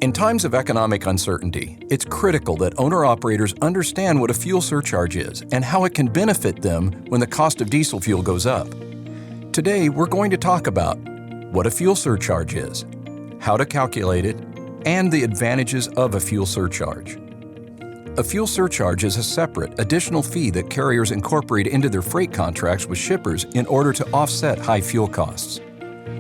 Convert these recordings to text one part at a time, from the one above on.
In times of economic uncertainty, it's critical that owner-operators understand what a fuel surcharge is and how it can benefit them when the cost of diesel fuel goes up. Today, we're going to talk about what a fuel surcharge is, how to calculate it, and the advantages of a fuel surcharge. A fuel surcharge is a separate, additional fee that carriers incorporate into their freight contracts with shippers in order to offset high fuel costs.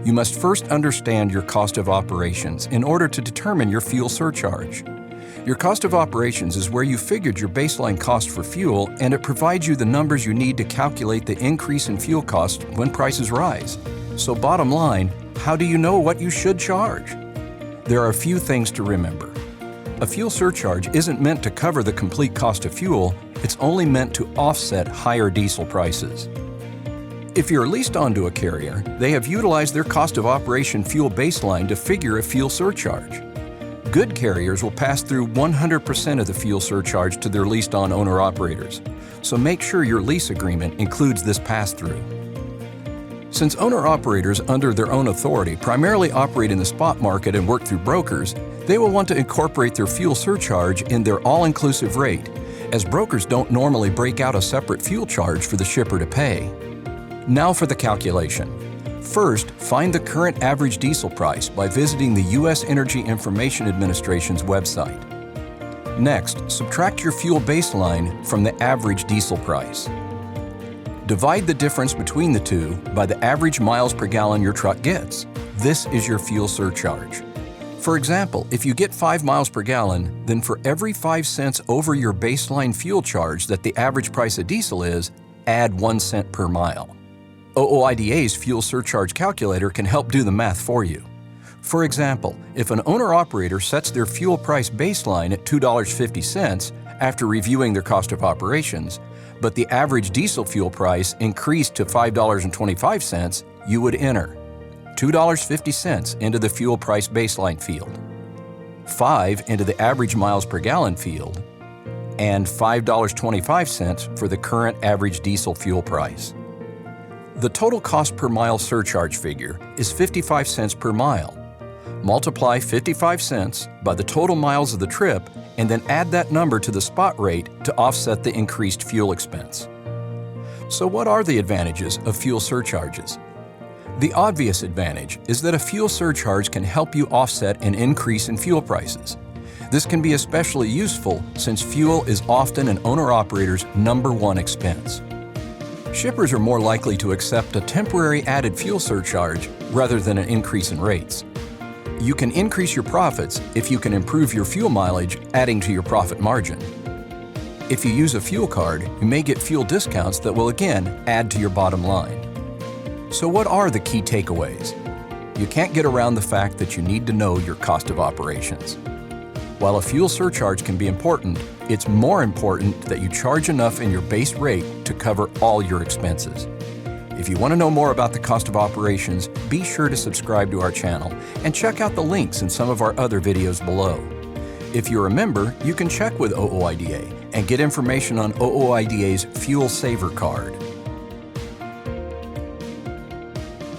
You must first understand your cost of operations in order to determine your fuel surcharge. Your cost of operations is where you figured your baseline cost for fuel, and it provides you the numbers you need to calculate the increase in fuel costs when prices rise. So bottom line, how do you know what you should charge? There are a few things to remember. A fuel surcharge isn't meant to cover the complete cost of fuel, it's only meant to offset higher diesel prices. If you're leased onto a carrier, they have utilized their cost of operation fuel baseline to figure a fuel surcharge. Good carriers will pass through 100% of the fuel surcharge to their leased-on owner-operators, so make sure your lease agreement includes this pass-through. Since owner-operators under their own authority primarily operate in the spot market and work through brokers, they will want to incorporate their fuel surcharge in their all-inclusive rate, as brokers don't normally break out a separate fuel charge for the shipper to pay. Now for the calculation. First, find the current average diesel price by visiting the U.S. Energy Information Administration's website. Next, subtract your fuel baseline from the average diesel price. Divide the difference between the two by the average miles per gallon your truck gets. This is your fuel surcharge. For example, if you get 5 miles per gallon, then for every 5 cents over your baseline fuel charge that the average price of diesel is, add 1 cent per mile. OOIDA's Fuel Surcharge Calculator can help do the math for you. For example, if an owner-operator sets their fuel price baseline at $2.50 after reviewing their cost of operations, but the average diesel fuel price increased to $5.25, you would enter $2.50 into the fuel price baseline field, 5 into the average miles per gallon field, and $5.25 for the current average diesel fuel price. The total cost per mile surcharge figure is 55 cents per mile. Multiply 55 cents by the total miles of the trip and then add that number to the spot rate to offset the increased fuel expense. So what are the advantages of fuel surcharges? The obvious advantage is that a fuel surcharge can help you offset an increase in fuel prices. This can be especially useful since fuel is often an owner-operator's #1 expense. Shippers are more likely to accept a temporary added fuel surcharge rather than an increase in rates. You can increase your profits if you can improve your fuel mileage, adding to your profit margin. If you use a fuel card, you may get fuel discounts that will again add to your bottom line. So what are the key takeaways? You can't get around the fact that you need to know your cost of operations. While a fuel surcharge can be important, it's more important that you charge enough in your base rate to cover all your expenses. If you want to know more about the cost of operations, be sure to subscribe to our channel and check out the links in some of our other videos below. If you're a member, you can check with OOIDA and get information on OOIDA's Fuel Saver Card.